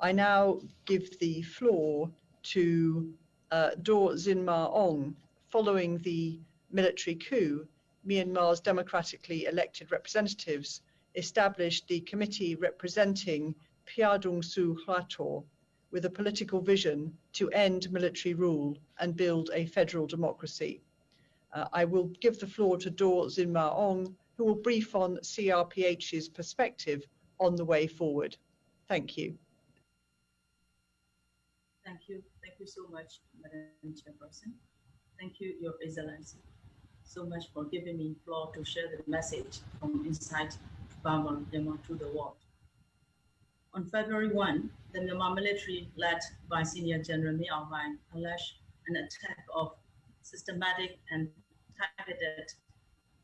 I now give the floor to Daw Zin Ma Ong. Following the military coup, Myanmar's democratically elected representatives established the committee representing Pyadung Su Hrator with a political vision to end military rule and build a federal democracy. I will give the floor to Daw Zin Ma Ong, who will brief on CRPH's perspective on the way forward. Thank you. Thank you so much, Madam Chairperson. Thank you, Your Excellency, so much for giving me floor to share the message from inside Burma, Myanmar to the world. On February 1, the Myanmar military, led by Senior General Min Aung Hlaing, unleashed an attack of systematic and targeted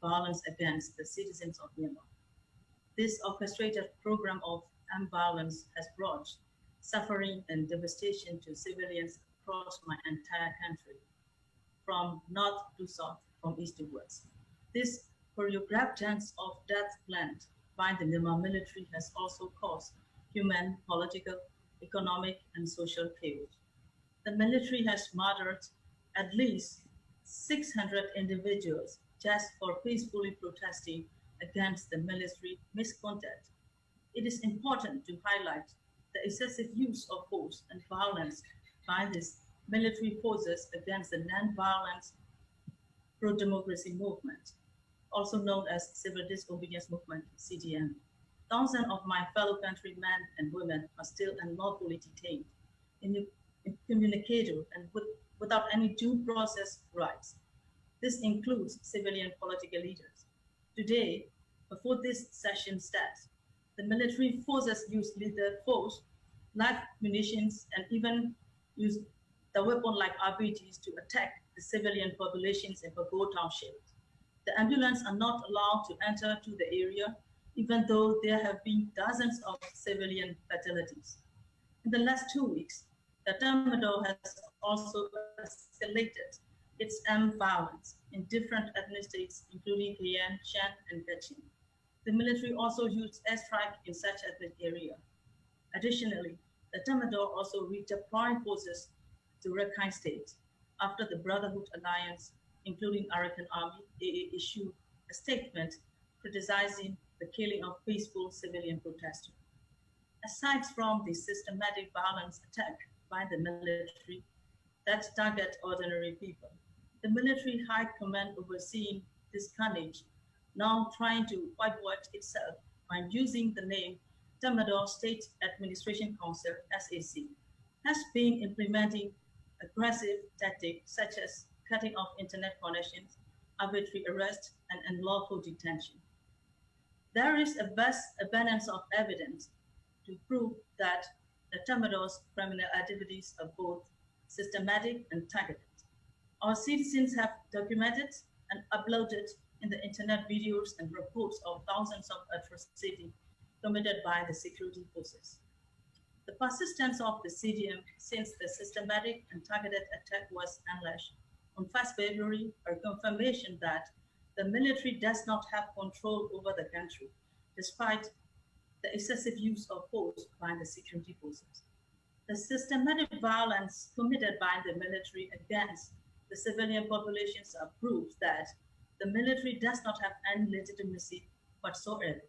violence against the citizens of Myanmar. This orchestrated program of armed violence has brought suffering and devastation to civilians across my entire country, from north to south, from east to west. This choreographed dance of death planned by the Myanmar military has also caused human, political, economic, and social chaos. The military has murdered at least 600 individuals just for peacefully protesting against the military misconduct. It is important to highlight the excessive use of force and violence by these military forces against the non-violent pro-democracy movement, also known as Civil Disobedience Movement, CDM. Thousands of my fellow countrymen and women are still unlawfully detained, incommunicado, and without any due process rights. This includes civilian political leaders. Today, before this session starts, the military forces use lethal force, live munitions, and even use the weapon like RPGs to attack the civilian populations in Bago Township. The ambulances are not allowed to enter to the area, even though there have been dozens of civilian fatalities. In the last 2 weeks, the Tatmadaw has also escalated its armed violence in different ethnic states, including Kayen, Shan, and Kachin. The military also used airstrike in such ethnic area. Additionally, the Tatmadaw also redeployed forces to Rakhine State after the Brotherhood Alliance, including Arakan Army, AA, issued a statement criticizing the killing of peaceful civilian protesters. Aside from the systematic violence attack by the military that target ordinary people, the military high command overseeing this carnage now trying to whitewash itself by using the name Tatmadaw State Administration Council, SAC, has been implementing aggressive tactics such as cutting off internet connections, arbitrary arrest, and unlawful detention. There is a vast abundance of evidence to prove that the Tatmadaw's criminal activities are both systematic and targeted. Our citizens have documented and uploaded in the internet videos and reports of thousands of atrocities committed by the security forces. The persistence of the CDM since the systematic and targeted attack was unleashed on 1st February are confirmation that the military does not have control over the country, despite the excessive use of force by the security forces. The systematic violence committed by the military against the civilian populations are proof that the military does not have any legitimacy whatsoever.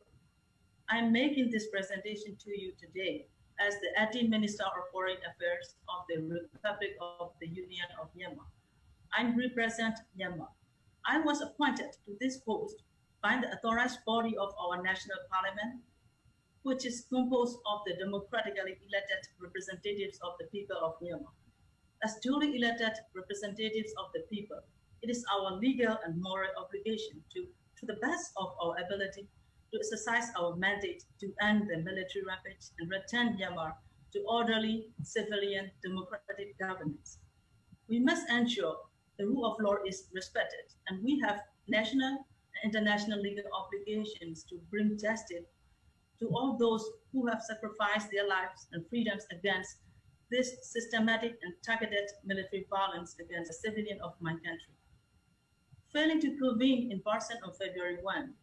I am making this presentation to you today as the acting Minister of Foreign Affairs of the Republic of the Union of Myanmar. I represent Myanmar. I was appointed to this post by the authorized body of our national parliament, which is composed of the democratically elected representatives of the people of Myanmar. As duly elected representatives of the people, it is our legal and moral obligation to the best of our ability, to exercise our mandate to end the military rampage and return Myanmar to orderly, civilian, democratic governance. We must ensure the rule of law is respected, and we have national and international legal obligations to bring justice to all those who have sacrificed their lives and freedoms against this systematic and targeted military violence against the civilian of my country. Failing to convene in person on February 1,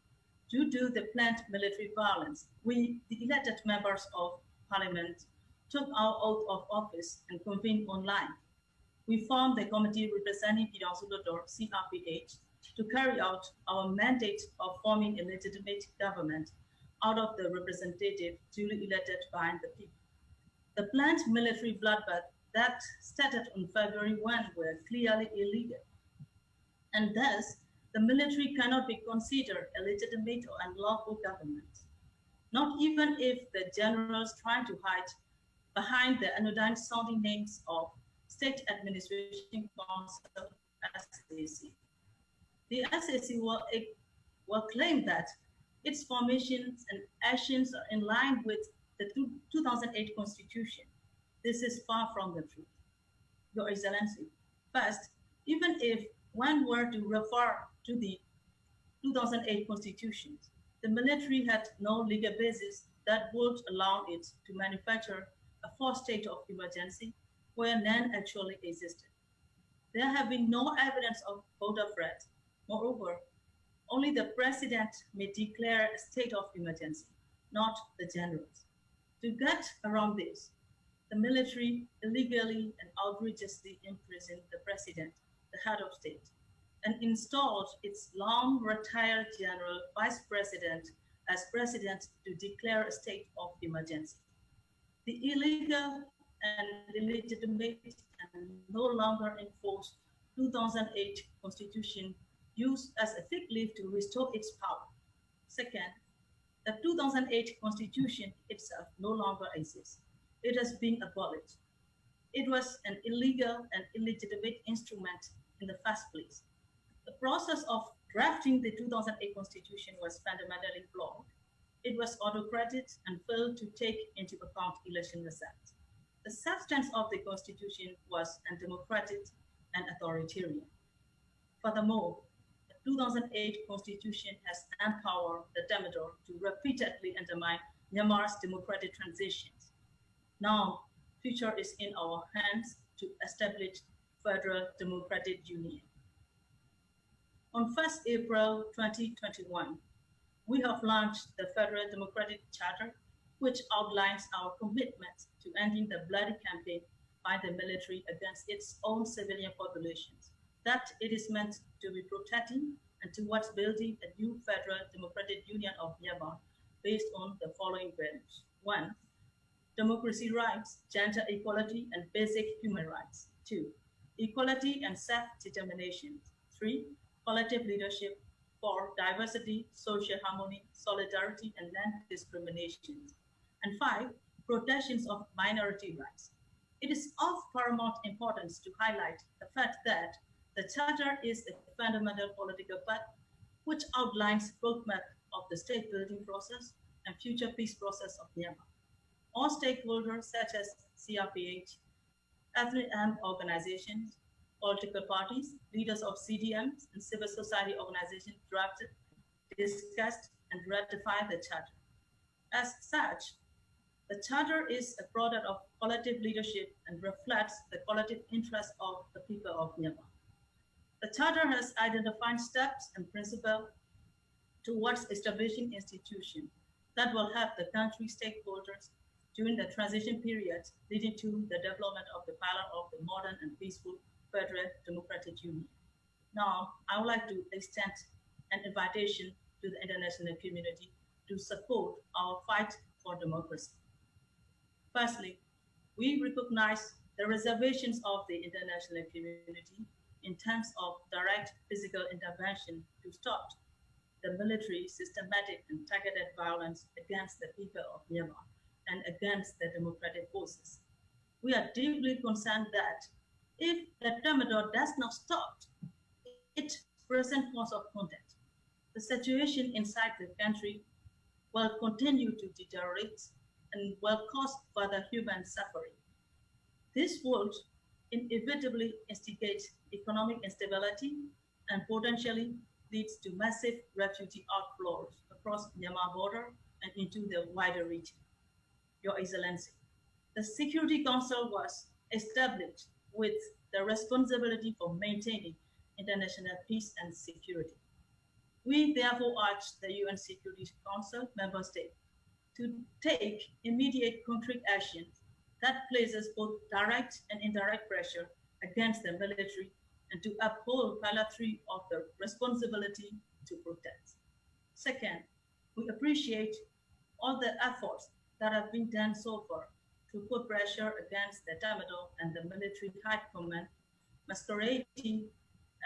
due to the planned military violence, we, the elected members of parliament, took our oath of office and convened online. We formed the committee representing Iransulador, CRPH, to carry out our mandate of forming a legitimate government out of the representative duly elected by the people. The planned military bloodbath that started on February 1 were clearly illegal, and thus the military cannot be considered a legitimate or unlawful government, not even if the generals try to hide behind the anodyne sounding names of State Administration Council, SAC. The SAC will claim that its formations and actions are in line with the 2008 Constitution. This is far from the truth. Your Excellency, first, even if one were to refer to the 2008 Constitution, the military had no legal basis that would allow it to manufacture a forced state of emergency where none actually existed. There have been no evidence of voter fraud. Moreover, only the president may declare a state of emergency, not the generals. To get around this, the military illegally and outrageously imprisoned the president, the head of state, and installed its long-retired general vice president as president to declare a state of emergency. The illegal and illegitimate and no longer enforced 2008 Constitution used as a fig leaf to restore its power. Second, the 2008 Constitution itself no longer exists. It has been abolished. It was an illegal and illegitimate instrument in the first place. The process of drafting the 2008 Constitution was fundamentally flawed. It was autocratic and failed to take into account election results. The substance of the Constitution was undemocratic and authoritarian. Furthermore, the 2008 Constitution has empowered the Democrat to repeatedly undermine Myanmar's democratic transitions. Now, future is in our hands to establish Federal Democratic Union. On 1st April 2021, we have launched the Federal Democratic Charter, which outlines our commitment to ending the bloody campaign by the military against its own civilian populations that it is meant to be protecting, and towards building a new Federal Democratic Union of Myanmar based on the following values. 1. Democracy rights, gender equality, and basic human rights. 2. Equality and self-determination. 3. Collective leadership. 4. Diversity, social harmony, solidarity, and non-discrimination. And 5. Protections of minority rights. It is of paramount importance to highlight the fact that the Charter is a fundamental political path which outlines roadmap of the state-building process and future peace process of Myanmar. All stakeholders such as CRPH, ethnic organizations, political parties, leaders of CDMs, and civil society organizations drafted, discussed, and ratified the Charter. As such, the Charter is a product of collective leadership and reflects the collective interests of the people of Myanmar. The Charter has identified steps and principles towards establishing institutions that will help the country's stakeholders during the transition period leading to the development of the pillar of the modern and peaceful Federal Democratic Union. Now, I would like to extend an invitation to the international community to support our fight for democracy. Firstly, we recognize the reservations of the international community in terms of direct physical intervention to stop the military systematic and targeted violence against the people of Myanmar and against the democratic forces. We are deeply concerned that if the Thermidor does not stop its present course of conduct, the situation inside the country will continue to deteriorate and will cause further human suffering. This would inevitably instigate economic instability and potentially leads to massive refugee outflows across Myanmar border and into the wider region. Your Excellency, the Security Council was established with the responsibility for maintaining international peace and security. We therefore urge the UN Security Council member states to take immediate concrete actions that places both direct and indirect pressure against the military and to uphold Pillar 3 of the responsibility to protect. Second, we appreciate all the efforts that have been done so far to put pressure against the Tatmadaw and the military high command masquerading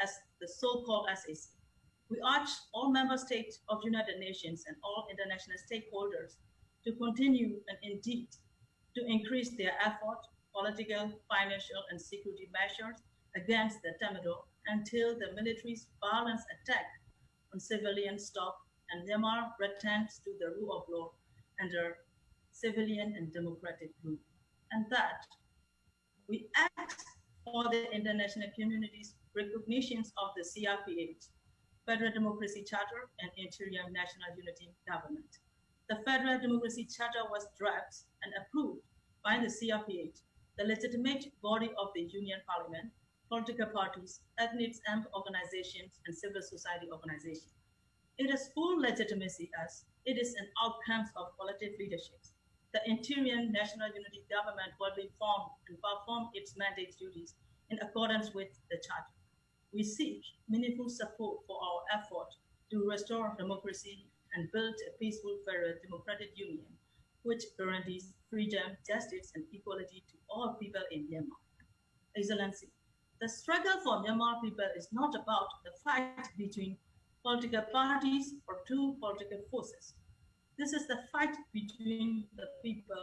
as the so-called SAC. We urge all member states of the United Nations and all international stakeholders to continue and indeed to increase their effort, political, financial, and security measures against the Tatmadaw until the military's balanced attack on civilians stop and Myanmar returns to the rule of law under civilian and democratic rule. And that we ask for the international community's recognitions of the CRPH, Federal Democracy Charter, and Interim National Unity Government. The Federal Democracy Charter was drafted and approved by the CRPH, the legitimate body of the Union Parliament, political parties, ethnic armed organizations, and civil society organizations. It has full legitimacy as it is an outcome of collective leaderships. The Interim National Unity Government will be formed and perform its mandate duties in accordance with the Charter. We seek meaningful support for our effort to restore democracy and build a peaceful, federal, democratic union which guarantees freedom, justice, and equality to all people in Myanmar. Excellency, the struggle for Myanmar people is not about the fight between political parties or two political forces. This is the fight between the people